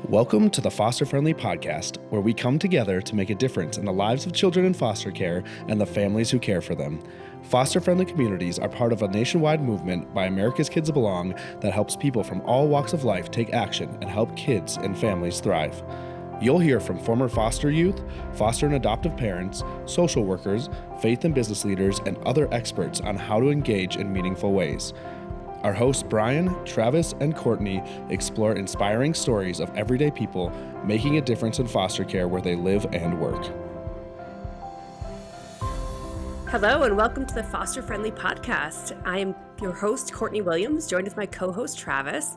Welcome to the Foster Friendly Podcast, where we come together to make a difference in the lives of children in foster care and the families who care for them. Foster Friendly communities are part of a nationwide movement by America's Kids Belong that helps people from all walks of life take action and help kids and families thrive. You'll hear from former foster youth, foster and adoptive parents, social workers, faith and business leaders, and other experts on how to engage in meaningful ways. Our hosts Brian, Travis, and Courtney explore inspiring stories of everyday people making a difference in foster care where they live and work. Hello and welcome to the Foster Friendly Podcast. I am your host, Courtney Williams, joined with my co-host, Travis.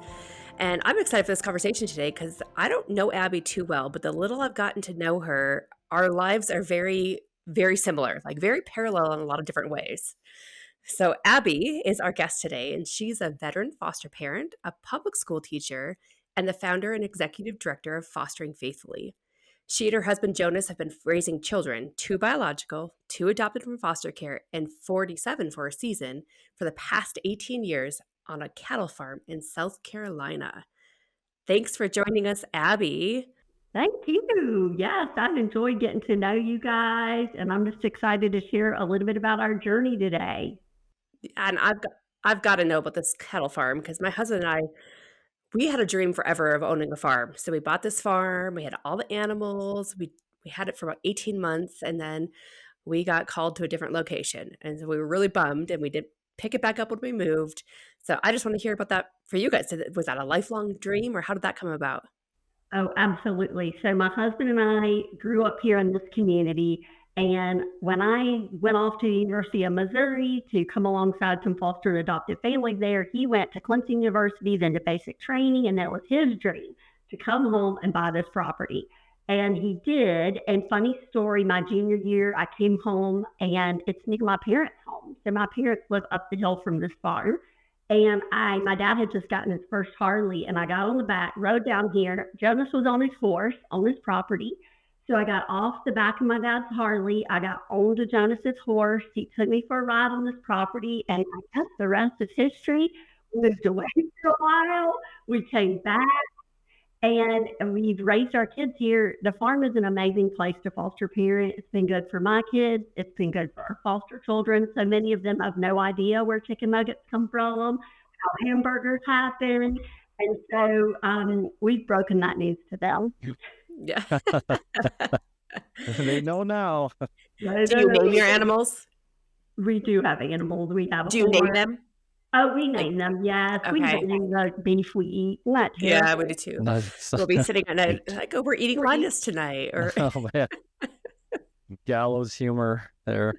And I'm excited for this conversation today because I don't know Abby too well, but the little I've gotten to know her, our lives are very, very similar, like very parallel in a lot of different ways. So Abby is our guest today, and she's a veteran foster parent, a public school teacher, and the founder and executive director of Fostering Faithfully. She and her husband Jonas have been raising children, 2 biological, 2 adopted from foster care, and 47 for a season for the past 18 years on a cattle farm in South Carolina. Thanks for joining us, Abby. Thank you. Yes, I've enjoyed getting to know you guys, and I'm just excited to share a little bit about our journey today. And I've got to know about this cattle farm because my husband and I, we had a dream forever of owning a farm. So we bought this farm. We had all the animals. We had it for about 18 months, and then we got called to a different location. And so we were really bummed, and we did pick it back up when we moved. So I just want to hear about that for you guys. Was that a lifelong dream, or how did that come about? Oh, absolutely. So my husband and I grew up here in this community. And when I went off to the University of Missouri to come alongside some foster and adoptive families there, he went to Clemson University, then to basic training, and that was his dream to come home and buy this property. And he did. And funny story, my junior year, I came home and it's near my parents' home. So my parents live up the hill from this farm. And my dad had just gotten his first Harley, and I got on the back, rode down here. Jonas was on his horse on his property. So I got off the back of my dad's Harley. I got onto Jonas's horse. He took me for a ride on this property, and I guess the rest is history. We moved away for a while. We came back, and we've raised our kids here. The farm is an amazing place to foster parent. It's been good for my kids. It's been good for our foster children. So many of them have no idea where chicken nuggets come from, how hamburgers happen. And so we've broken that news to them. Yeah. They know now. Do you name your animals? We do have animals. We have. Do you name them? Oh, we name them. Yes, okay. We name the beef we eat. Yeah, we do too. Nice. We'll be sitting at night like, oh, we're eating Linus tonight. Or oh man, gallows humor there.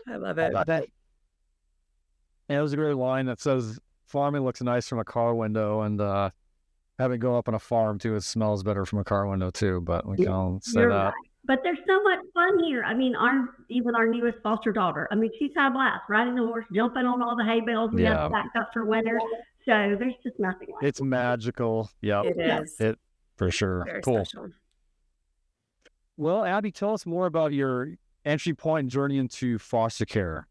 I love it. Yeah, it was a great line that says, "Farming looks nice from a car window," and having go up on a farm too, it smells better from a car window too, but we can all say that. Right. But there's so much fun here. I mean, even our newest foster daughter, I mean, she's had a blast riding the horse, jumping on all the hay bales we have stacked up for winter. So there's just nothing like it. It's magical. Yeah, it is. It for sure. Very cool. Special. Well, Abby, tell us more about your entry point and journey into foster care.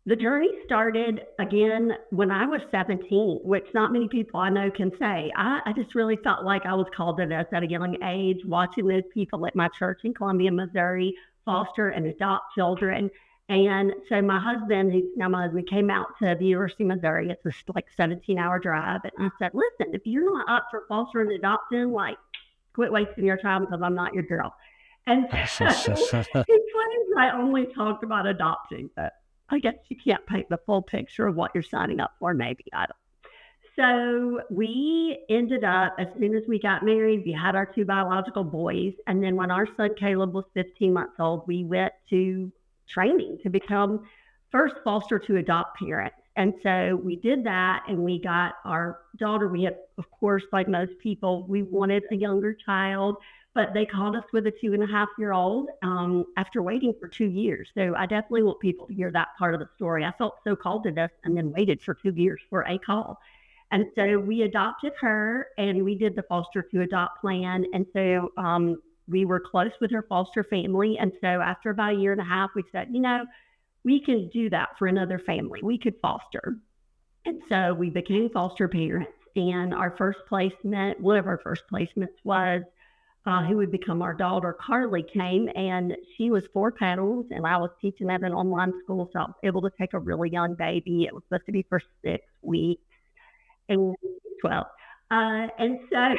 The journey started, again, when I was 17, which not many people I know can say. I just really felt like I was called to this at a young age, watching those people at my church in Columbia, Missouri, foster and adopt children. And so my husband, who's now my husband, came out to the University of Missouri. It's this like 17-hour drive. And I said, listen, if you're not up for foster and adopting, like, quit wasting your time because I'm not your girl. And so he claims I only talked about adopting, but I guess you can't paint the full picture of what you're signing up for, maybe. I don't. So we ended up, as soon as we got married, we had our 2 biological boys. And then when our son Caleb was 15 months old, we went to training to become first foster to adopt parents. And so we did that, and we got our daughter. We had, of course, like most people, we wanted a younger child. But they called us with a 2.5-year-old after waiting for 2 years. So I definitely want people to hear that part of the story. I felt so called to this and then waited for 2 years for a call. And so we adopted her, and we did the foster to adopt plan. And so we were close with her foster family. And so after about 1.5 years, we said, we can do that for another family. We could foster. And so we became foster parents. And our first placement, one of our first placements was who would become our daughter, Carly, came, and she was 4 panels, and I was teaching at an online school, so I was able to take a really young baby. It was supposed to be for 6 weeks, and 12. And so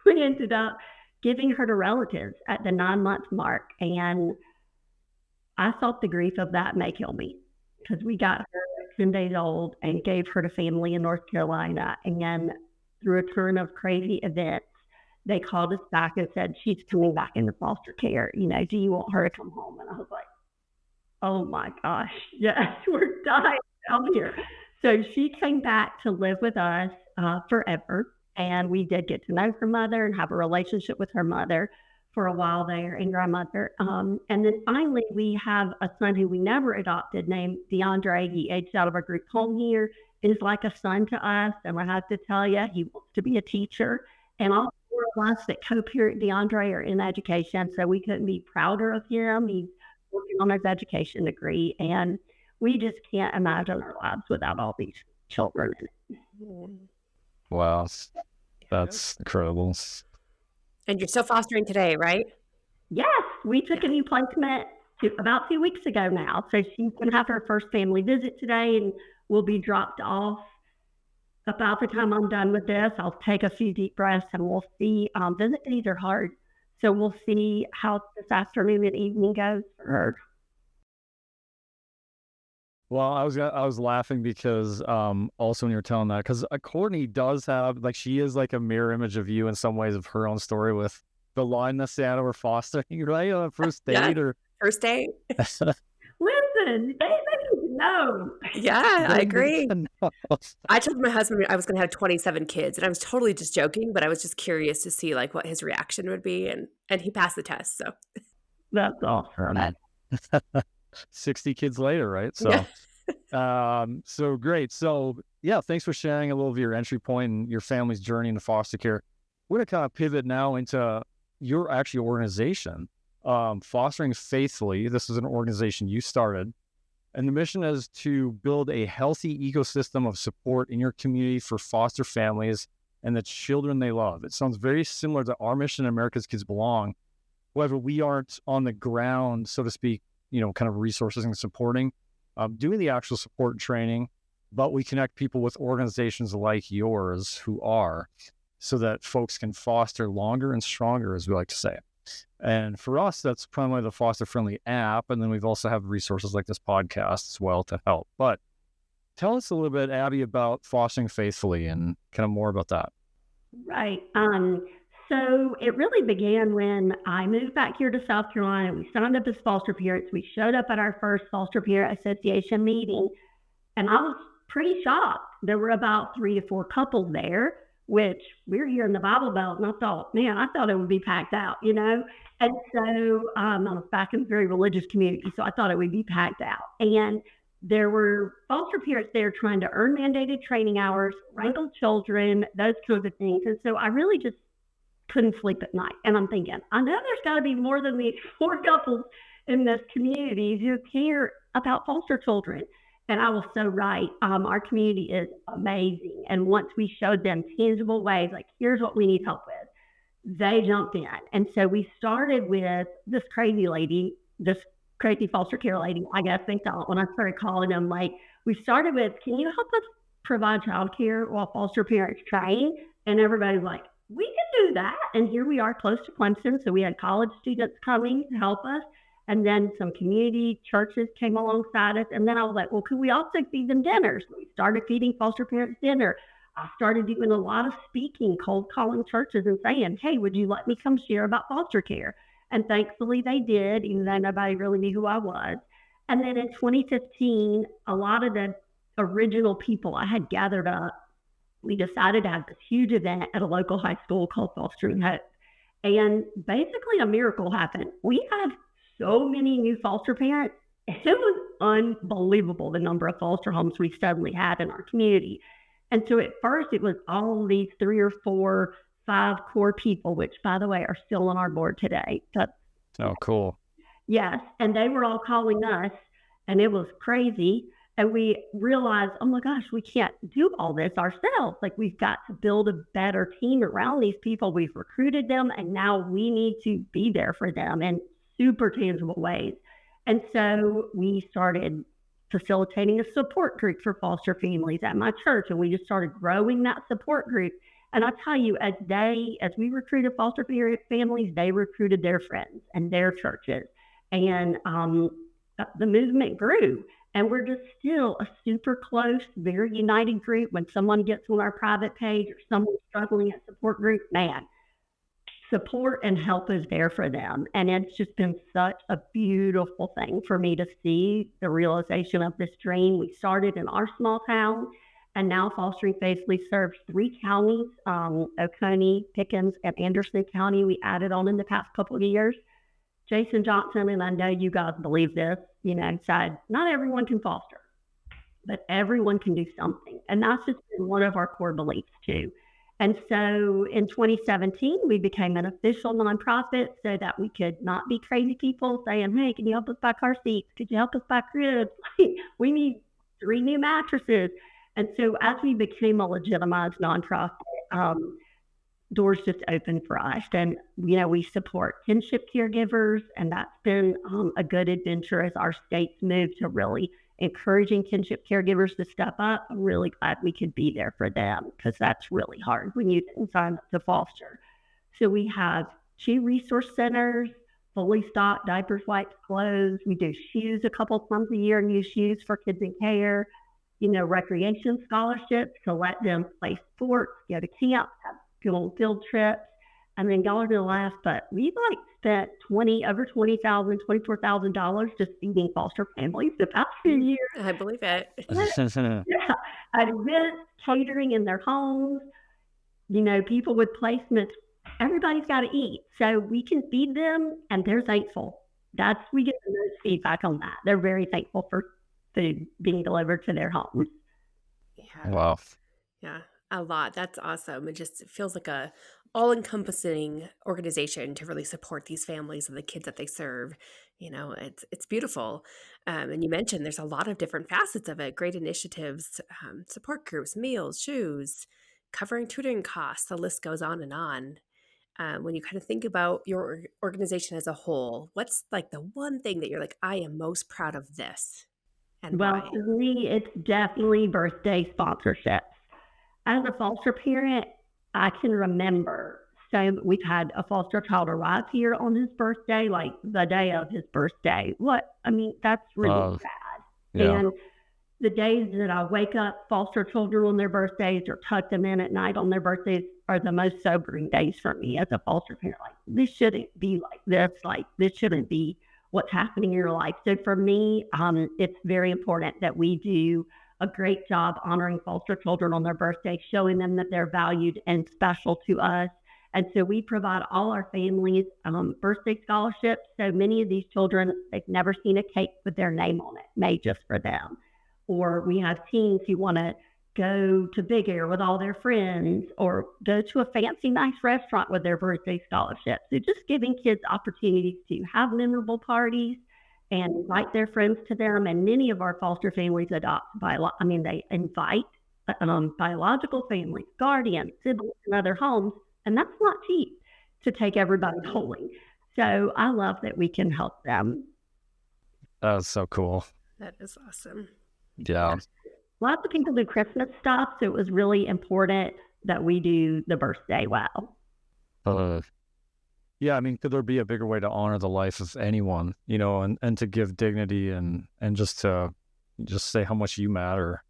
we ended up giving her to relatives at the 9-month mark, and I thought the grief of that may kill me, because we got her at 10 days old and gave her to family in North Carolina, and through a turn of crazy events, they called us back and said, she's coming back into foster care. You know, do you want her to come home? And I was like, oh my gosh, yes, we're dying out here. So she came back to live with us forever. And we did get to know her mother and have a relationship with her mother for a while there, and grandmother. And then finally, we have a son who we never adopted named DeAndre. He aged out of our group home here. Is like a son to us. And I have to tell you, he wants to be a teacher. And all 4 of us that co-parent DeAndre are in education, so we couldn't be prouder of him. He's working on his education degree, and we just can't imagine our lives without all these children. Wow, that's incredible. And you're still fostering today, right? Yes, we took a new placement about 2 weeks ago now, so she's going to have her first family visit today, and will be dropped off. About the time I'm done with this, I'll take a few deep breaths, and we'll see. Visit days are hard, so we'll see how this afternoon and evening goes for her. Well, I was laughing because also when you were telling that, because Courtney does have, like, she is like a mirror image of you in some ways of her own story with the line that's out of her fostering, right? On first date or first date. Listen, they need to know. Yeah, I agree. I told my husband I was going to have 27 kids, and I was totally just joking, but I was just curious to see like what his reaction would be, and he passed the test. So that's awesome. 60 kids later, right? So, yeah. So great. So yeah, thanks for sharing a little of your entry point and your family's journey into foster care. We're going to kind of pivot now into your actual organization, Fostering Faithfully. This is an organization you started, and the mission is to build a healthy ecosystem of support in your community for foster families and the children they love. It sounds very similar to our mission, America's Kids Belong. However, we aren't on the ground, so to speak, kind of resources and supporting, doing the actual support and training, but we connect people with organizations like yours who are, so that folks can foster longer and stronger, as we like to say. And for us, that's primarily the Foster Friendly app. And then we've also have resources like this podcast as well to help. But tell us a little bit, Abby, about Fostering Faithfully and kind of more about that. Right. So it really began when I moved back here to South Carolina. We signed up as foster parents. We showed up at our first foster parent association meeting, and I was pretty shocked. There were about 3 to 4 couples there, which we're here in the Bible Belt, and I thought it would be packed out, And so I was back in a very religious community, so I thought it would be packed out. And there were foster parents there trying to earn mandated training hours, wrangle children, those kinds of things. And so I really just couldn't sleep at night. And I'm thinking, I know there's got to be more than these 4 couples in this community who care about foster children. And I was so right. Our community is amazing. And once we showed them tangible ways, like, here's what we need help with, they jumped in. And so we started with this crazy foster care lady, I guess they thought, when I started calling them, like, we started with, can you help us provide childcare while foster parents train? And everybody's like, we can do that. And here we are close to Clemson. So we had college students coming to help us. And then some community churches came alongside us. And then I was like, well, could we also feed them dinner? So we started feeding foster parents dinner. I started doing a lot of speaking, cold calling churches and saying, hey, would you let me come share about foster care? And thankfully they did, even though nobody really knew who I was. And then in 2015, a lot of the original people I had gathered up, we decided to have this huge event at a local high school called Fostering Hope. And basically a miracle happened. We had so many new foster parents. It was unbelievable, the number of foster homes we suddenly had in our community. And so at first it was all these 3 or 4, 5 core people, which, by the way, are still on our board today. Oh, cool. Yes. And they were all calling us, and it was crazy. And we realized, oh my gosh, we can't do all this ourselves. Like, we've got to build a better team around these people. We've recruited them, and now we need to be there for them in super tangible ways. And so we started facilitating a support group for foster families at my church, and we just started growing that support group. And I tell you, as we recruited foster families, they recruited their friends and their churches, and the movement grew. And we're just still a super close, very united group. When someone gets on our private page or someone's struggling at support group, man, support and help is there for them. And it's just been such a beautiful thing for me to see the realization of this dream. We started in our small town, and now Fostering Faithfully serves 3 counties, Oconee, Pickens, and Anderson County. We added on in the past couple of years. Jason Johnson, and I know you guys believe this, said not everyone can foster, but everyone can do something. And that's just been one of our core beliefs too. And so in 2017, we became an official nonprofit so that we could not be crazy people saying, hey, can you help us buy car seats? Could you help us buy cribs? We need 3 new mattresses. And so as we became a legitimized nonprofit, doors just opened for us. And, we support kinship caregivers, and that's been a good adventure as our states move to really encouraging kinship caregivers to step up. I'm really glad we could be there for them, because that's really hard when you didn't sign up to foster. So we have 2 resource centers, fully stocked diapers, wipes, clothes. We do shoes a couple times a year, new shoes for kids in care, recreation scholarships to let them play sports, go to camp, have on field trips, and then y'all are gonna laugh, but we've spent over $24,000 just feeding foster families the past few years. I believe it. Yeah, at events, catering in their homes, people with placements. Everybody's got to eat, so we can feed them, and they're thankful. We get the most feedback on that. They're very thankful for food being delivered to their homes. Yeah. Wow. Yeah. A lot. That's awesome. It feels like a all-encompassing organization to really support these families and the kids that they serve. It's beautiful. And you mentioned there's a lot of different facets of it, great initiatives, support groups, meals, shoes, covering tutoring costs. The list goes on and on. When you kind of think about your organization as a whole, what's the one thing that you're like, I am most proud of this? And well, why? For me, it's definitely birthday sponsorships. As a foster parent, I can remember. So we've had a foster child arrive here on his birthday, the day of his birthday. That's really sad. Yeah. And the days that I wake up foster children on their birthdays or tuck them in at night on their birthdays are the most sobering days for me as a foster parent. This shouldn't be like this. This shouldn't be what's happening in your life. So for me, it's very important that we do a great job honoring foster children on their birthday, showing them that they're valued and special to us. And so we provide all our families birthday scholarships. So many of these children, they've never seen a cake with their name on it, made just for them. Or we have teens who want to go to Big Air with all their friends, or go to a fancy, nice restaurant with their birthday scholarship. So just giving kids opportunities to have memorable parties and invite their friends to them. And many of our foster families they invite biological families, guardians, siblings, and other homes. And that's not cheap to take everybody bowling. So I love that we can help them. That's so cool. That is awesome. Yeah. Lots of people do Christmas stuff, so it was really important that we do the birthday well. Yeah, could there be a bigger way to honor the life of anyone, and to give dignity and just to say how much you matter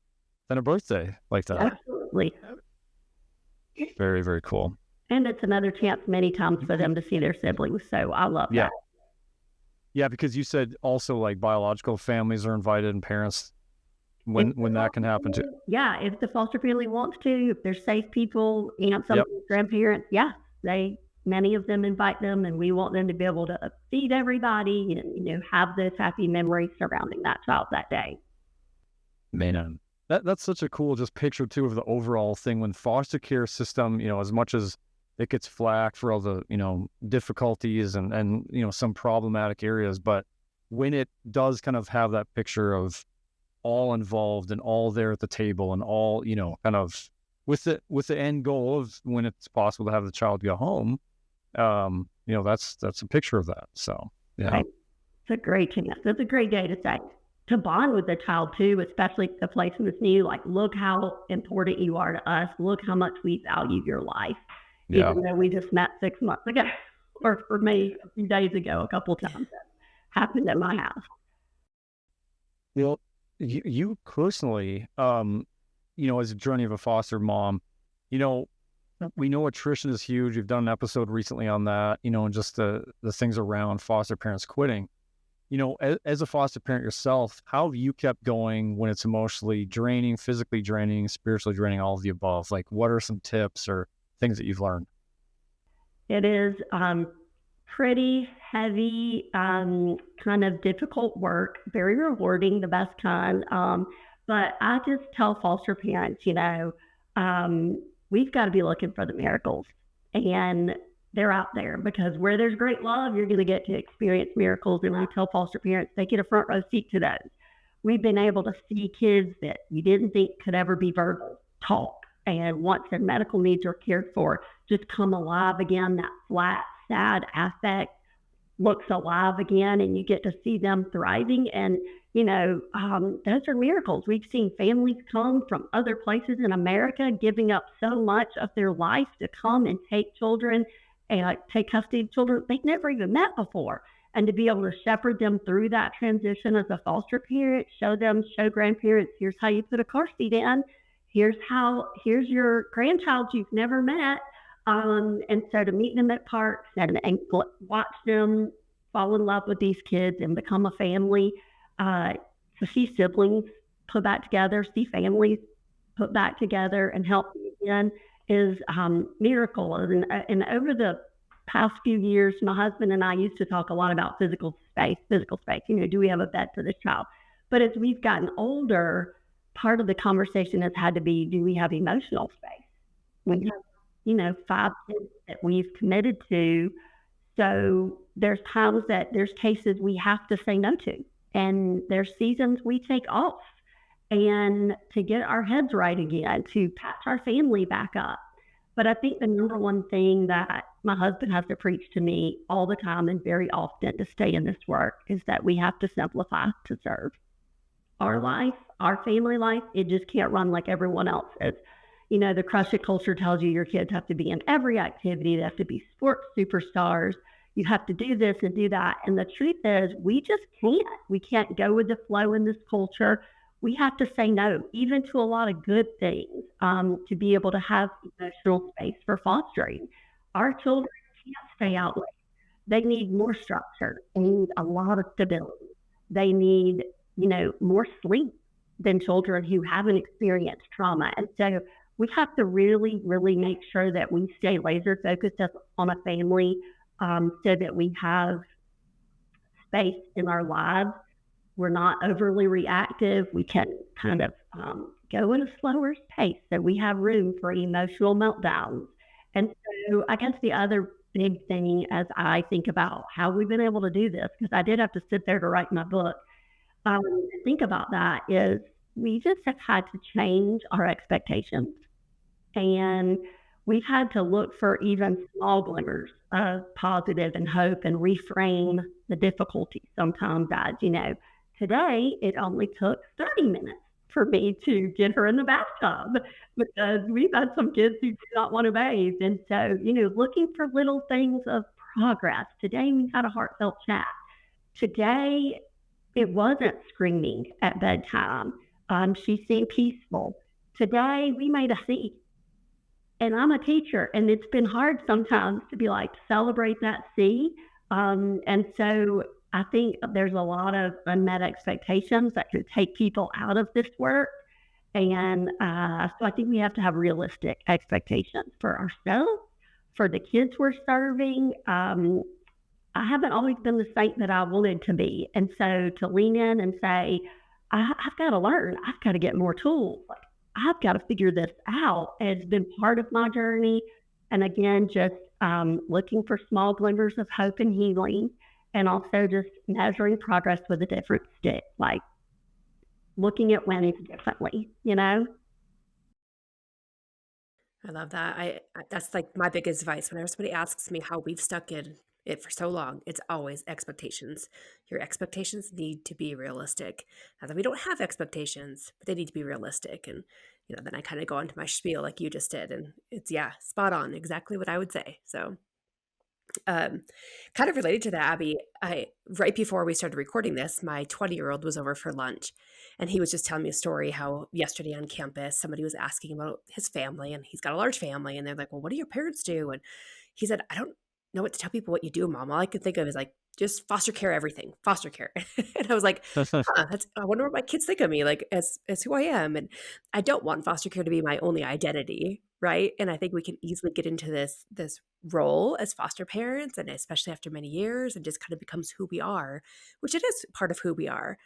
than a birthday like that? Absolutely. Very, very cool. And it's another chance many times for them to see their siblings. So I love that. Yeah, because you said also biological families are invited and parents when that can happen too. Yeah, if the foster family wants to, if they're safe people, aunts, uncles, grandparents, many of them invite them, and we want them to be able to feed everybody and, have those happy memories surrounding that child that day. Man, that's such a cool just picture too of the overall thing when foster care system, as much as it gets flack for all the, difficulties and some problematic areas, but when it does kind of have that picture of all involved and all there at the table and all, kind of with the end goal of when it's possible to have the child go home. That's a picture of that. So, yeah. Right. It's a great chance. It's a great day to say, to bond with the child too, especially if the place was new. Like, look how important you are to us. Look how much we value your life. Yeah. Even though we just met 6 months ago, or for me, a few days ago, a couple of times that happened at my house. You personally, as a journey of a foster mom, we know attrition is huge. We've done an episode recently on that, and just the things around foster parents quitting. As a foster parent yourself, how have you kept going when it's emotionally draining, physically draining, spiritually draining, all of the above? Like, what are some tips or things that you've learned? It is pretty heavy, kind of difficult work, very rewarding, the best kind. But I just tell foster parents, we've got to be looking for the miracles, and they're out there, because where there's great love, you're going to get to experience miracles. And I tell foster parents, they get a front row seat to those. We've been able to see kids that you didn't think could ever be verbal talk, and once their medical needs are cared for, just come alive again. That flat, sad affect looks alive again, and you get to see them thriving. And those are miracles. We've seen families come from other places in America, giving up so much of their life to come and take children and take custody of children they've never even met before. And to be able to shepherd them through that transition as a foster parent, show grandparents, here's how you put a car seat in. Here's your grandchild you've never met. And so to meet them at parks and watch them fall in love with these kids and become a family, to see siblings put back together, see families put back together and help again is miracle. And over the past few years, my husband and I used to talk a lot about physical space. Do we have a bed for this child? But as we've gotten older, part of the conversation has had to be, do we have emotional space? We have, 5 kids that we've committed to. So there's cases we have to say no to. And there's seasons we take off, and to get our heads right again, to patch our family back up. But I think the number one thing that my husband has to preach to me all the time and very often to stay in this work is that we have to simplify to serve. Our life, our family life, it just can't run like everyone else's. The crush it culture tells you your kids have to be in every activity. They have to be sports superstars. You have to do this and do that. And the truth is, we just can't. We can't go with the flow in this culture. We have to say no, even to a lot of good things, to be able to have emotional space for fostering. Our children can't stay out late. They need more structure. They need a lot of stability. They need, more sleep than children who haven't experienced trauma. And so we have to really, really make sure that we stay laser focused on a family, so that we have space in our lives. We're not overly reactive. We can kind of go at a slower pace, so we have room for emotional meltdowns. And so I guess the other big thing, as I think about how we've been able to do this, because I did have to sit there to write my book, think about that, is we just have had to change our expectations. And we've had to look for even small glimmers of positive and hope and reframe the difficulty sometimes as, today it only took 30 minutes for me to get her in the bathtub, because we've had some kids who do not want to bathe. And so, looking for little things of progress. Today we had a heartfelt chat. Today it wasn't screaming at bedtime. She seemed peaceful. Today we made a C. And I'm a teacher, and it's been hard sometimes to be like, celebrate that C. And so I think there's a lot of unmet expectations that could take people out of this work. And so I think we have to have realistic expectations for ourselves, for the kids we're serving. I haven't always been the saint that I wanted to be. And so to lean in and say, I've got to learn, I've got to get more tools. I've got to figure this out. It's been part of my journey. And again, just looking for small glimmers of hope and healing, and also just measuring progress with a different stick. Like, looking at women differently, you know? I love that. That's like my biggest advice. Whenever somebody asks me how we've stuck in it for so long, it's always expectations. Your expectations need to be realistic. Not that we don't have expectations, but they need to be realistic. And then I kind of go into my spiel like you just did, and it's spot on, exactly what I would say. So um, kind of related to that, Abby, I right before we started recording this, my 20-year-old was over for lunch, and he was just telling me a story how yesterday on campus somebody was asking about his family, and he's got a large family, and they're like, "Well, what do your parents do?" And he said, "I don't know what to tell people what you do, Mom. All I can think of is like just foster care everything, foster care." And I was like, "Huh, I wonder what my kids think of me, like as who I am." And I don't want foster care to be my only identity, right? And I think we can easily get into this role as foster parents, and especially after many years, and just kind of becomes who we are, which it is part of who we are.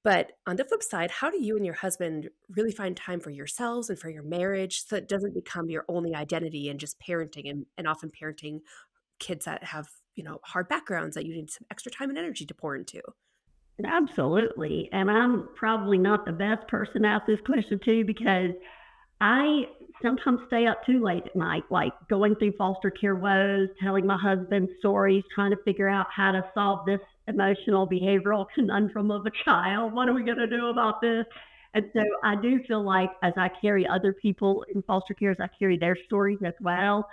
But on the flip side, how do you and your husband really find time for yourselves and for your marriage so it doesn't become your only identity and just parenting, and often parenting kids that have, hard backgrounds that you need some extra time and energy to pour into? Absolutely. And I'm probably not the best person to ask this question to, because I sometimes stay up too late at night, like going through foster care woes, telling my husband stories, trying to figure out how to solve this emotional behavioral conundrum of a child. What are we going to do about this? And so I do feel like as I carry other people in foster care, as I carry their stories as well,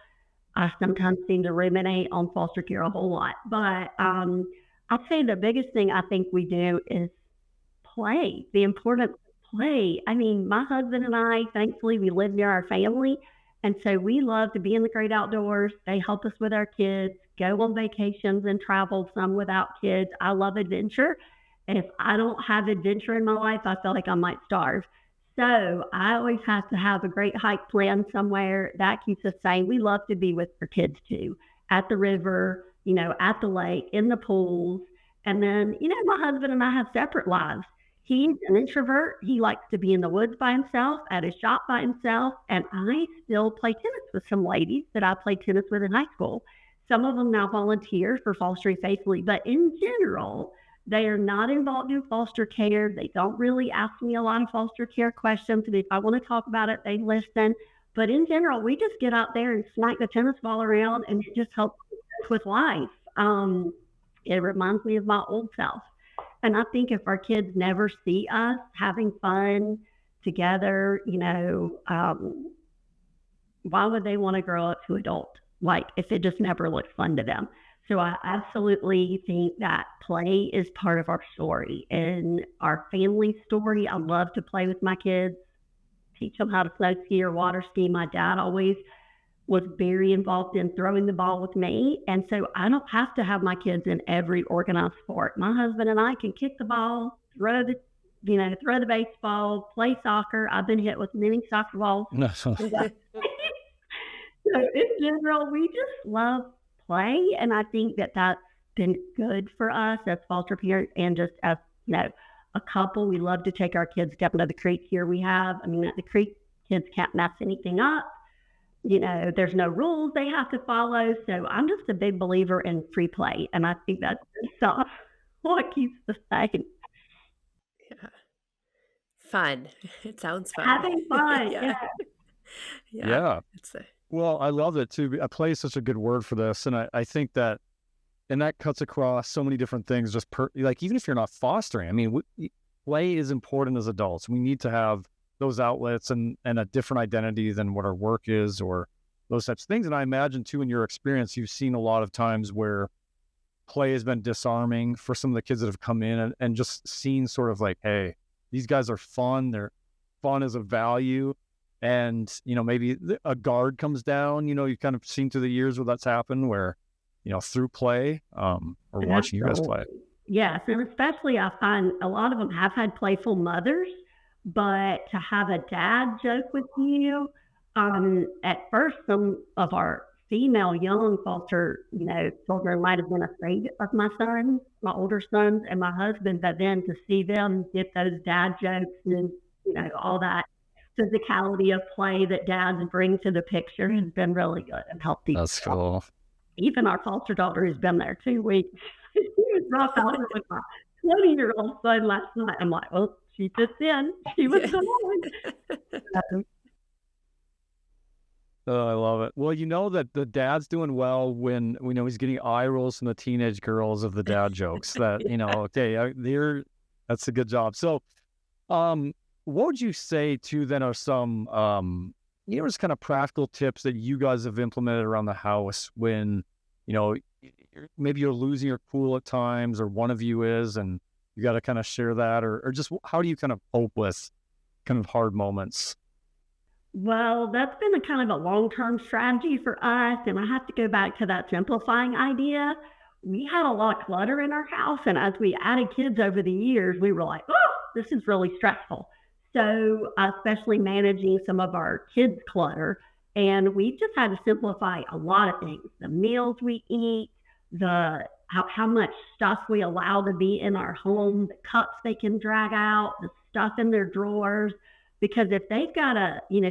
I sometimes seem to ruminate on foster care a whole lot. But I'd say the biggest thing I think we do is play, the importance of play. I mean, my husband and I, thankfully, we live near our family. And so we love to be in the great outdoors. They help us with our kids, go on vacations and travel some without kids. I love adventure. And if I don't have adventure in my life, I feel like I might starve. So I always have to have a great hike planned somewhere. That keeps us sane. We love to be with our kids too, at the river, at the lake, in the pools. And then, my husband and I have separate lives. He's an introvert. He likes to be in the woods by himself, at his shop by himself. And I still play tennis with some ladies that I played tennis with in high school. Some of them now volunteer for Fostering Faithfully, but in general, they are not involved in foster care. They don't really ask me a lot of foster care questions. And if I want to talk about it, they listen. But in general, we just get out there and smack the tennis ball around, and it just helps with life. It reminds me of my old self. And I think if our kids never see us having fun together, why would they want to grow up to adult? Like, if it just never looks fun to them. So I absolutely think that play is part of our story and our family story. I love to play with my kids, teach them how to snow ski or water ski. My dad always was very involved in throwing the ball with me. And so I don't have to have my kids in every organized sport. My husband and I can kick the ball, throw the baseball, play soccer. I've been hit with many soccer balls. So in general, we just love play. And I think that that's been good for us as foster parents, and just as, a couple. We love to take our kids down to the creek here. At the creek, kids can't mess anything up. There's no rules they have to follow. So I'm just a big believer in free play. And I think that's what keeps us sane. Yeah. Fun. It sounds fun. Having fun. Yeah. Well, I love it too. Play is such a good word for this. And I think that, and that cuts across so many different things, just even if you're not fostering, play is important as adults. We need to have those outlets and a different identity than what our work is, or those types of things. And I imagine too, in your experience, you've seen a lot of times where play has been disarming for some of the kids that have come in, and just seen sort of like, hey, these guys are fun. They're fun as a value. And, maybe a guard comes down, you've kind of seen through the years where that's happened, where, through play, or watching you guys play. Yes. And especially I find a lot of them have had playful mothers, but to have a dad joke with you, at first, some of our female young foster, children might have been afraid of my sons, my older sons and my husband, but then to see them get those dad jokes and, all that physicality of play that dads bring to the picture has been really good and helped these. That's cool. Even our foster daughter who's been there 2 weeks, she was rough out with my 20-year-old son last night. I'm like, well, she fits in. She was gone. So, Oh, I love it. Well, you know that the dad's doing well when we know he's getting eye rolls from the teenage girls of the dad jokes. That okay, that's a good job. So, what would you say to then are some just kind of practical tips that you guys have implemented around the house when maybe you're losing your cool at times, or one of you is, and you got to kind of share that, or just how do you kind of cope with kind of hard moments? well, that's been a kind of a long-term strategy for us, and I have to go back to that simplifying idea. We had a lot of clutter in our house, and as we added kids over the years, we were like, oh, this is really stressful. So, especially managing some of our kids' clutter, and we just had to simplify a lot of things: the meals we eat, the how much stuff we allow to be in our home, the cups they can drag out, the stuff in their drawers. Because if they've got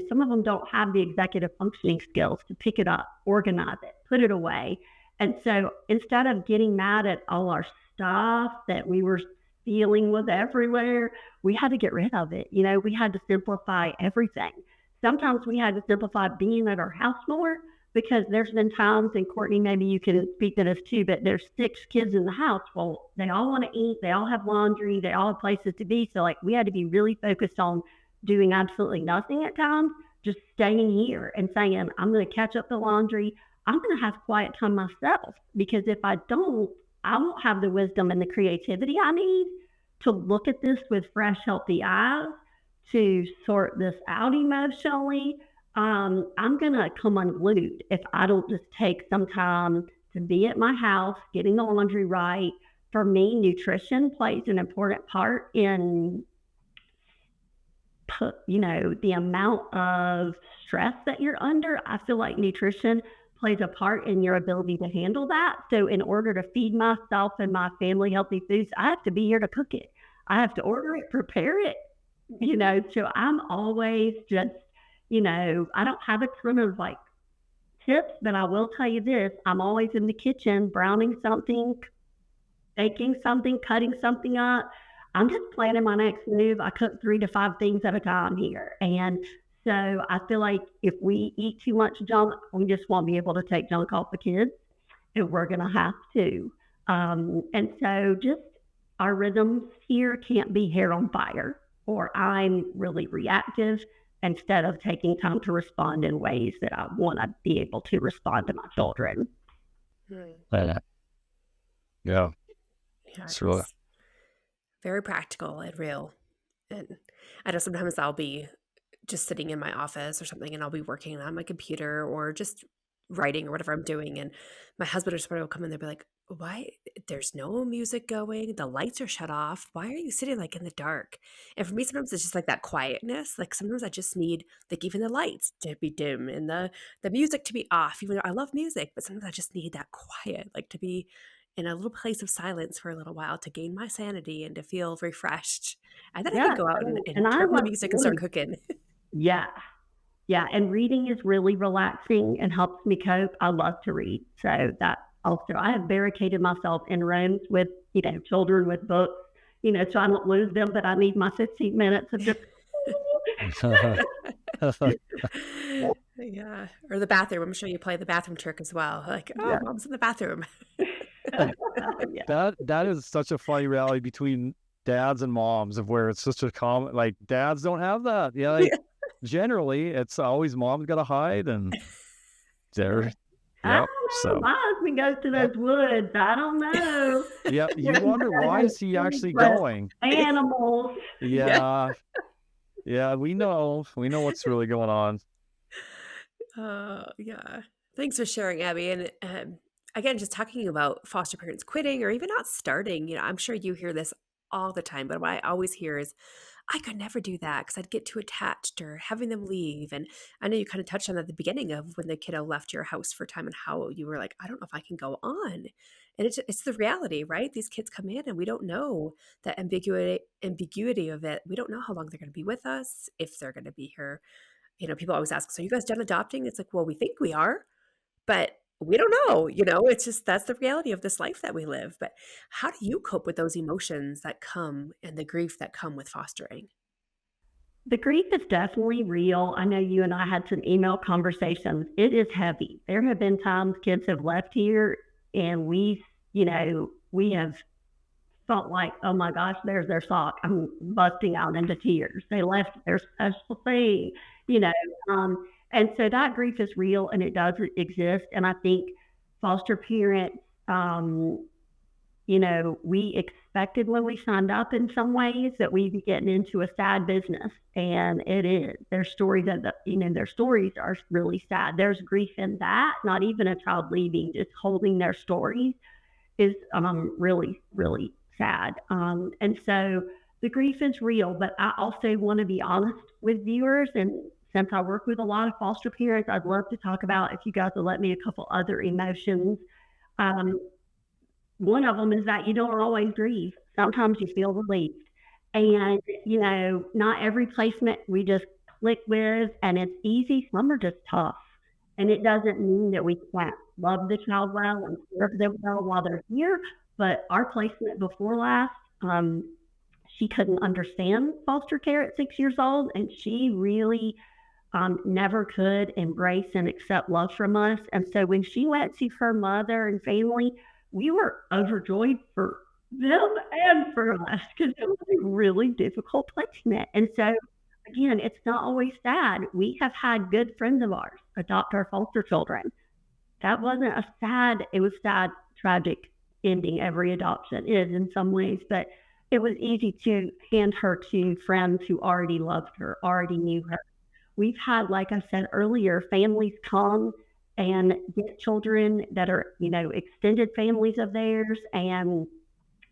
some of them don't have the executive functioning skills to pick it up, organize it, put it away. And so instead of getting mad at all our stuff that we were feeling was everywhere, we had to get rid of it. We had to simplify everything. Sometimes we had to simplify being at our house more, because there's been times, and Courtney, maybe you can speak to this too, but there's 6 kids in the house. Well, they all want to eat, they all have laundry, they all have places to be. So like we had to be really focused on doing absolutely nothing at times, just staying here and saying, I'm going to catch up the laundry. I'm going to have quiet time myself, because if I don't, I won't have the wisdom and the creativity I need to look at this with fresh, healthy eyes, to sort this out emotionally. I'm going to come unglued if I don't just take some time to be at my house, getting the laundry right. For me, nutrition plays an important part in the amount of stress that you're under. I feel like nutrition plays a part in your ability to handle that. So in order to feed myself and my family healthy foods, I have to be here to cook it. I have to order it, prepare it, so I'm always just, I don't have a ton of like tips, but I will tell you this: I'm always in the kitchen browning something, baking something, cutting something up. I'm just planning my next move. I cook 3 to 5 things at a time here. And so I feel like if we eat too much junk, we just won't be able to take junk off the kids, and we're going to have to. And so just our rhythms here can't be hair on fire, or I'm really reactive instead of taking time to respond in ways that I want to be able to respond to my children. Right. Yeah. It's really very practical and real. And I know sometimes I'll be just sitting in my office or something, and I'll be working on my computer or just writing or whatever I'm doing. And my husband or somebody will come in, they'll be like, why? There's no music going. The lights are shut off. Why are you sitting like in the dark? And for me, sometimes it's just like that quietness. Like sometimes I just need like even the lights to be dim and the music to be off, even though I love music, but sometimes I just need that quiet, like to be in a little place of silence for a little while to gain my sanity and to feel refreshed. And then I can go out and I turn on the love music and start cooking. Yeah. Yeah. And reading is really relaxing and helps me cope. I love to read. So that also, I have barricaded myself in rooms with, children with books, so I don't lose them, but I need my 15 minutes of just. Yeah. Or the bathroom. I'm sure you play the bathroom trick as well. Like, oh, Yeah. mom's in the bathroom. Yeah. That is such a funny reality between dads and moms, of where it's such a common, like dads don't have that. Yeah. Like generally it's always mom's got to hide, and they're, I yep. don't know. So My husband goes to those woods. I don't know. yeah, you wonder why is he actually going? Animals. Yeah. Yeah. We know what's really going on. Yeah. Thanks for sharing, Abby. And again, just talking about foster parents quitting or even not starting, I'm sure you hear this all the time, but what I always hear is, I could never do that because I'd get too attached, or having them leave. And I know you kind of touched on that at the beginning of when the kiddo left your house for a time and how you were like, I don't know if I can go on. And it's the reality, right? These kids come in and we don't know the ambiguity of it. We don't know how long they're going to be with us, if they're going to be here. People always ask, so are you guys done adopting? It's like, well, we think we are, but we don't know, it's just that's the reality of this life that we live. But how do you cope with those emotions that come and the grief that come with fostering? The grief is definitely real. I know you and I had some email conversations. It is heavy. There have been times kids have left here and we have felt like, oh my gosh, there's their sock. I'm busting out into tears. They left their special thing, you know. And so that grief is real and it does exist. And I think foster parents, um, we expected when we signed up in some ways that we'd be getting into a sad business, and it is. Their stories their stories are really sad. There's grief in that. Not even a child leaving, just holding their stories is really, really sad. And so the grief is real, but I also want to be honest with viewers. And since I work with a lot of foster parents, I'd love to talk about, if you guys will let me, a couple other emotions. Um, One of them is that you don't always grieve. Sometimes you feel relieved. And, not every placement we just click with and it's easy. Some are just tough. And it doesn't mean that we can't love the child well and serve them well while they're here. But our placement before last, she couldn't understand foster care at 6 years old. And she really never could embrace and accept love from us. And so when she went to her mother and family, we were overjoyed for them and for us because it was a really difficult placement. And so, again, it's not always sad. We have had good friends of ours adopt our foster children. That wasn't it was sad, tragic ending. Every adoption is in some ways, but it was easy to hand her to friends who already loved her, already knew her. We've had, like I said earlier, families come and get children that are, extended families of theirs, and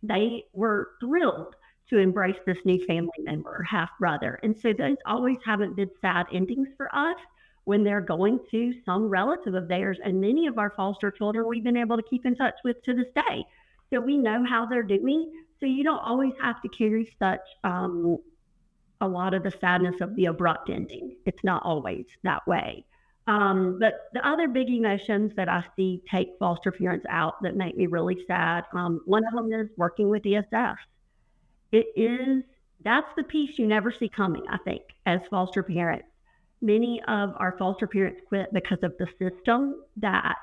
they were thrilled to embrace this new family member, half brother. And so those always haven't been sad endings for us when they're going to some relative of theirs. And many of our foster children we've been able to keep in touch with to this day. So we know how they're doing. So you don't always have to carry such a lot of the sadness of the abrupt ending. It's not always that way. But the other big emotions that I see take foster parents out that make me really sad, one of them is working with ESF. That's the piece you never see coming, I think, as foster parents. Many of our foster parents quit because of the system that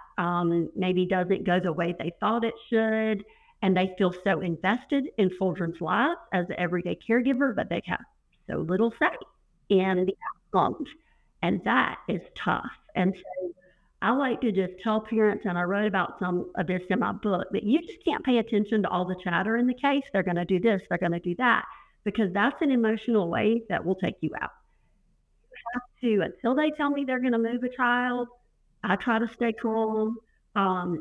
maybe doesn't go the way they thought it should, and they feel so invested in children's lives as an everyday caregiver, but they have so little say in the outcomes. And that is tough. And so I like to just tell parents, and I wrote about some of this in my book, that you just can't pay attention to all the chatter in the case. They're going to do this, they're going to do that, because that's an emotional wave that will take you out. You have to, until they tell me they're going to move a child, I try to stay calm.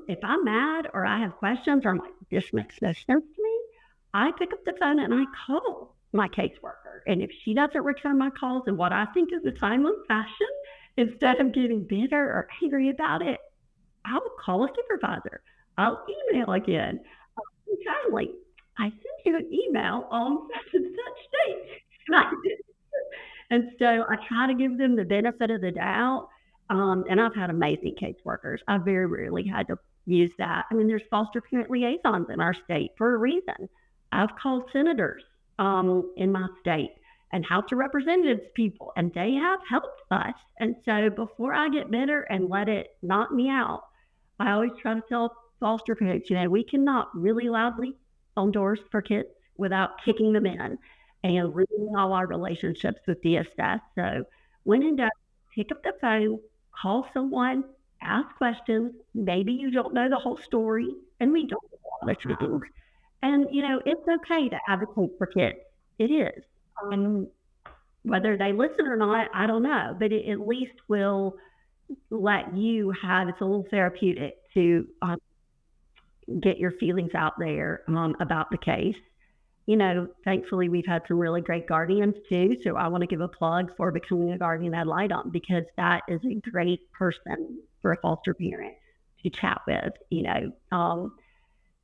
If I'm mad or I have questions or I'm like, this makes no sense to me, I pick up the phone and I call my caseworker. And if she doesn't return my calls in what I think is a timely fashion, instead of getting bitter or angry about it, I will call a supervisor. I'll email again. Kindly, I sent you an email on such and such date. And so I try to give them the benefit of the doubt. And I've had amazing caseworkers. I very rarely had to use that. I mean, there's foster parent liaisons in our state for a reason. I've called senators in my state and House of Representatives people, and they have helped us. And so before I get bitter and let it knock me out, I always try to tell foster parents, we can knock really loudly on doors for kids without kicking them in and ruining all our relationships with DSS. So when in doubt, pick up the phone, call someone, ask questions. Maybe you don't know the whole story, and we don't know the truth. And, it's okay to advocate for kids. It is. Whether they listen or not, I don't know, but it at least will let you have, it's a little therapeutic to get your feelings out there about the case. Thankfully, we've had some really great guardians too. So I want to give a plug for becoming a guardian ad litem, because that is a great person for a foster parent to chat with,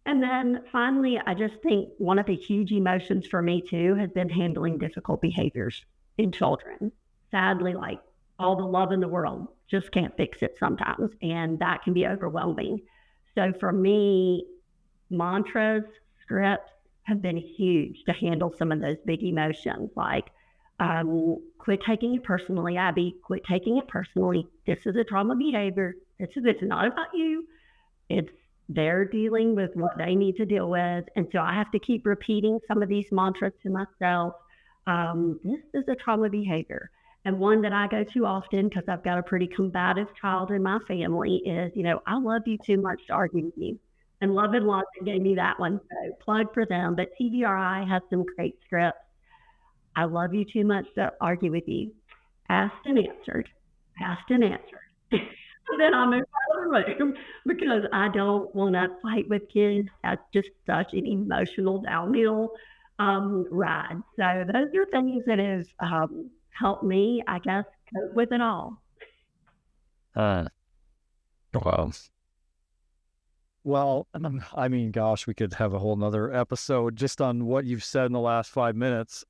And then finally, I just think one of the huge emotions for me too has been handling difficult behaviors in children. Sadly, like all the love in the world. Just can't fix it sometimes. And that can be overwhelming. So for me, mantras, scripts have been huge to handle some of those big emotions, like quit taking it personally, Abby, quit taking it personally. This is a trauma behavior. It's not about you. It's they're dealing with what they need to deal with. And so I have to keep repeating some of these mantras to myself. This is a trauma behavior. And one that I go to often, because I've got a pretty combative child in my family, is, I love you too much to argue with you. And Love and Lawson gave me that one, so plug for them. But TVRI has some great scripts. I love you too much to argue with you. Asked and answered. Asked and answered. And then I move out of the room because I don't want to fight with kids. That's just such an emotional downhill ride. So those are things that have helped me, I guess, cope with it all. Wow. Well, I mean, gosh, we could have a whole nother episode just on what you've said in the last 5 minutes.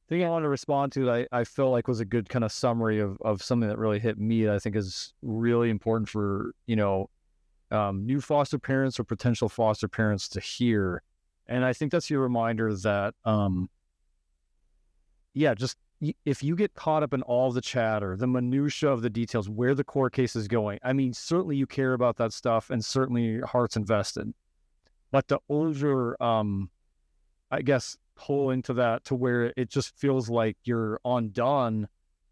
Thing I want to respond to that I feel like was a good kind of summary of something that really hit me that I think is really important for, new foster parents or potential foster parents to hear. And I think that's your reminder that, just if you get caught up in all the chatter, the minutia of the details, where the court case is going, I mean, certainly you care about that stuff and certainly your heart's invested. But the over, I guess, pull into that to where it just feels like you're undone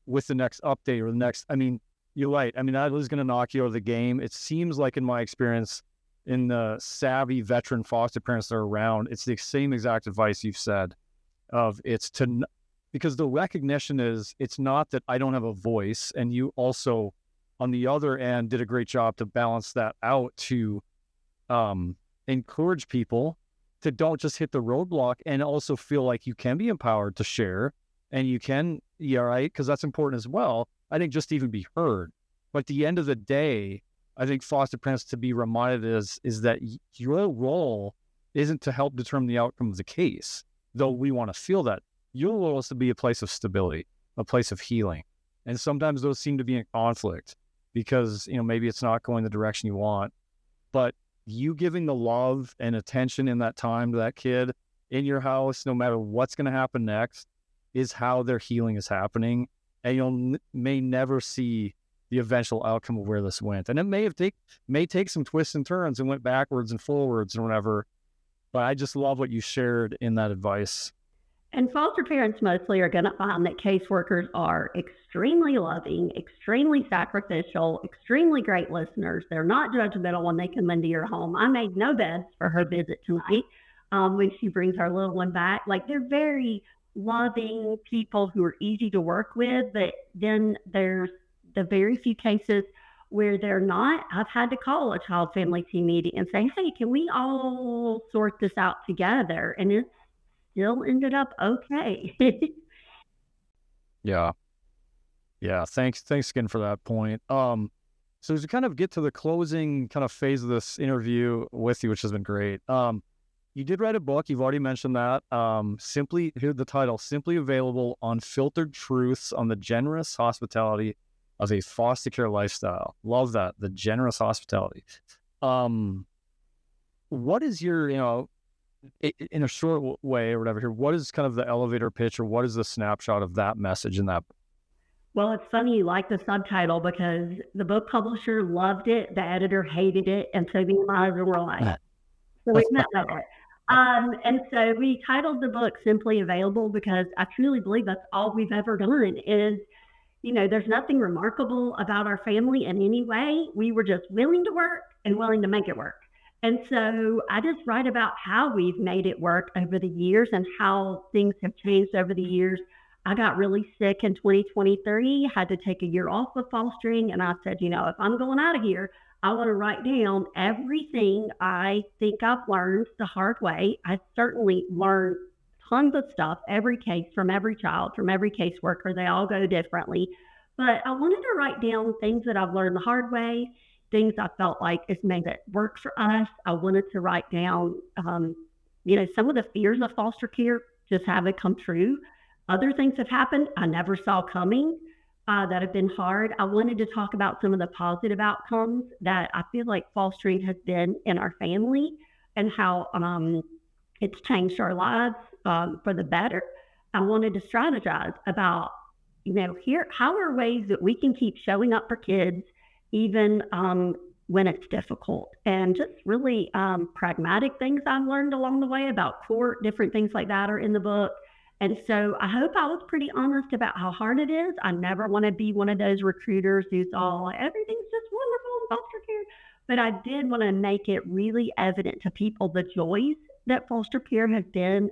with the next update or the next, I mean, you're right. I mean, that is going to knock you out of the game. It seems like in my experience, in the savvy veteran foster parents that are around, it's the same exact advice you've said because the recognition is it's not that I don't have a voice, and you also on the other end did a great job to balance that out to encourage people to don't just hit the roadblock and also feel like you can be empowered to share and you can, because that's important as well. I think just to even be heard. But at the end of the day, I think foster parents to be reminded is that your role isn't to help determine the outcome of the case, though we want to feel that. Your role is to be a place of stability, a place of healing. And sometimes those seem to be in conflict because, maybe it's not going the direction you want. But you giving the love and attention in that time to that kid in your house, no matter what's going to happen next, is how their healing is happening. And may never see the eventual outcome of where this went. And it may take some twists and turns and went backwards and forwards and whatever. But I just love what you shared in that advice. And foster parents mostly are going to find that caseworkers are extremely loving, extremely sacrificial, extremely great listeners. They're not judgmental when they come into your home. I made no beds for her visit tonight when she brings our little one back. Like, they're very loving people who are easy to work with, but then there's the very few cases where they're not. I've had to call a child family team meeting and say, hey, can we all sort this out together? And it's still ended up okay. Yeah. Thanks again for that point. So to kind of get to the closing kind of phase of this interview with you, which has been great. You did write a book. You've already mentioned that. Here's the title: Simply Available: Unfiltered Truths on the Generous Hospitality of a Foster Care Lifestyle. Love that. The generous hospitality. What is your, in a short way or whatever here, what is kind of the elevator pitch, or what is the snapshot of that message in that book? Well, it's funny you like the subtitle because the book publisher loved it, the editor hated it, and so me and my husband were like, so we met that. And so we titled the book Simply Available because I truly believe that's all we've ever done is, there's nothing remarkable about our family in any way. We were just willing to work and willing to make it work. And so I just write about how we've made it work over the years and how things have changed over the years. I got really sick in 2023, had to take a year off of fostering. And I said, if I'm going out of here, I want to write down everything I think I've learned the hard way. I certainly learned tons of stuff, every case, from every child, from every caseworker. They all go differently. But I wanted to write down things that I've learned the hard way, things I felt like it's made it work for us. I wanted to write down, some of the fears of foster care, just have it come true. Other things have happened I never saw coming. that have been hard. I wanted to talk about some of the positive outcomes that I feel like fostering has been in our family and how it's changed our lives for the better. I wanted to strategize about, how are ways that we can keep showing up for kids even when it's difficult, and just really pragmatic things I've learned along the way about court, different things like that are in the book. And so I hope I was pretty honest about how hard it is. I never want to be one of those recruiters who's all, everything's just wonderful in foster care. But I did want to make it really evident to people the joys that foster care has been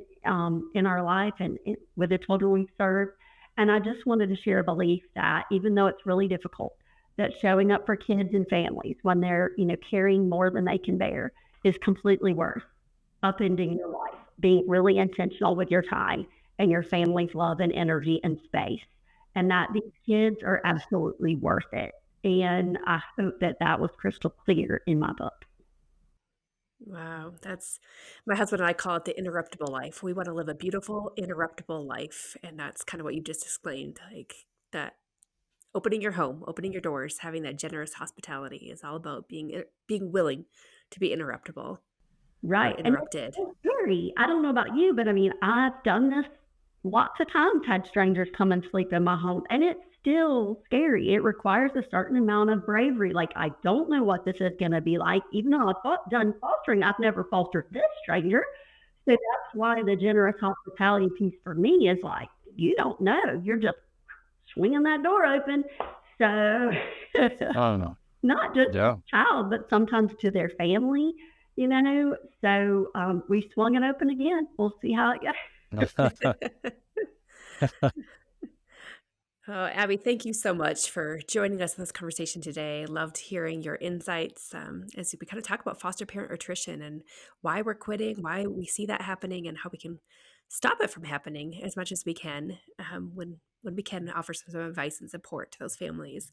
in our life and with the children we serve. And I just wanted to share a belief that even though it's really difficult, that showing up for kids and families when they're, carrying more than they can bear is completely worth upending your life, being really intentional with your time and your family's love and energy and space, and that these kids are absolutely worth it. And I hope that was crystal clear in my book. Wow, that's my husband and I call it the interruptible life. We want to live a beautiful, interruptible life, and that's kind of what you just explained, like that. Opening your home, opening your doors, having that generous hospitality is all about being willing to be interruptible, right? Interrupted. And it's scary. I don't know about you, but I've done this lots of times. Had strangers come and sleep in my home, and it's still scary. It requires a certain amount of bravery. Like, I don't know what this is going to be like. Even though I've done fostering, I've never fostered this stranger. So that's why the generous hospitality piece for me is like, you don't know. You're just swinging that door open. So I don't know. Not just a child, but sometimes to their family, So we swung it open again. We'll see how it goes. Oh, Abby, thank you so much for joining us in this conversation today. Loved hearing your insights as we kind of talk about foster parent attrition and why we're quitting, why we see that happening, and how we can stop it from happening as much as we can when we can offer some advice and support to those families.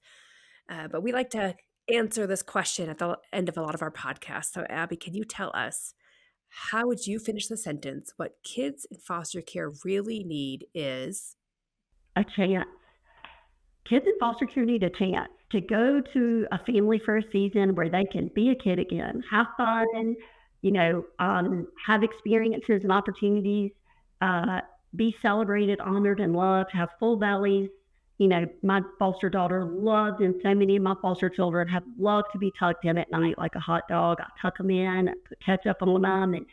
But we like to answer this question at the end of a lot of our podcasts. So Abby, can you tell us, how would you finish the sentence? What kids in foster care really need is a chance. Kids in foster care need a chance to go to a family for a season where they can be a kid again, have fun, have experiences and opportunities, be celebrated, honored, and loved, have full bellies. My foster daughter loves, and so many of my foster children have loved to be tucked in at night like a hot dog. I tuck them in, put ketchup on them, and,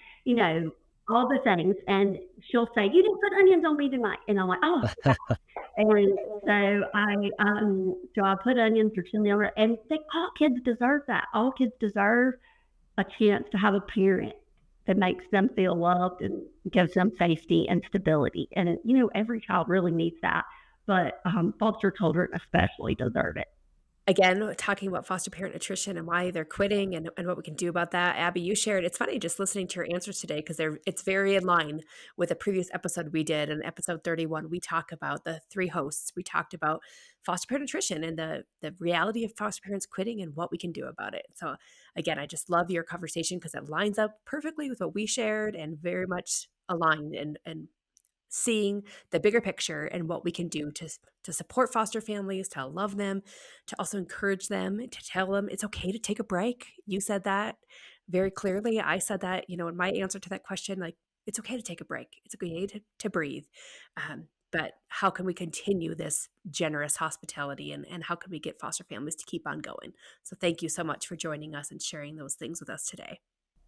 all the things. And she'll say, "You didn't put onions on me tonight." And I'm like, "Oh." And so I put onions or chili on her, and all kids deserve that. All kids deserve a chance to have a parent that makes them feel loved and gives them safety and stability. And, every child really needs that, but foster children especially deserve it. Again, talking about foster parent attrition and why they're quitting and what we can do about that. Abby, you shared, it's funny just listening to your answers today because it's very in line with a previous episode we did. In episode 31, we talk about the three hosts. We talked about foster parent attrition and the reality of foster parents quitting and what we can do about it. So again, I just love your conversation because it lines up perfectly with what we shared and very much aligned and seeing the bigger picture and what we can do to support foster families, to love them, to also encourage them, to tell them it's okay to take a break. You said that very clearly. I said that, in my answer to that question, like, it's okay to take a break. It's okay to breathe. But how can we continue this generous hospitality and how can we get foster families to keep on going? So thank you so much for joining us and sharing those things with us today.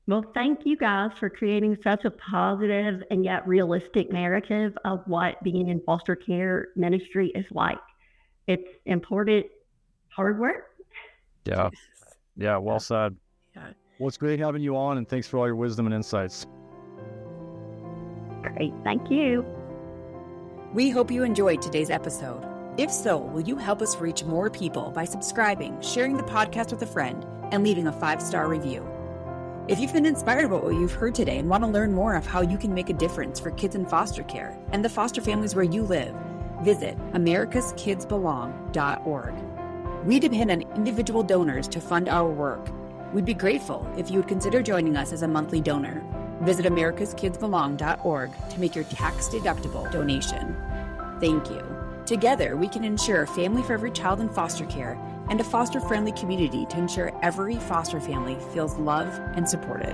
Well, thank you guys for creating such a positive and yet realistic narrative of what being in foster care ministry is like. It's important, hard work. Yeah. Yeah. Well said. Yeah. Well, it's great having you on, and thanks for all your wisdom and insights. Great. Thank you. We hope you enjoyed today's episode. If so, will you help us reach more people by subscribing, sharing the podcast with a friend, and leaving a 5-star review? If you've been inspired by what you've heard today and want to learn more of how you can make a difference for kids in foster care and the foster families where you live, visit americaskidsbelong.org. We depend on individual donors to fund our work. We'd be grateful if you would consider joining us as a monthly donor. Visit americaskidsbelong.org to make your tax-deductible donation. Thank you. Together, we can ensure a family for every child in foster care and a foster-friendly community to ensure every foster family feels loved and supported.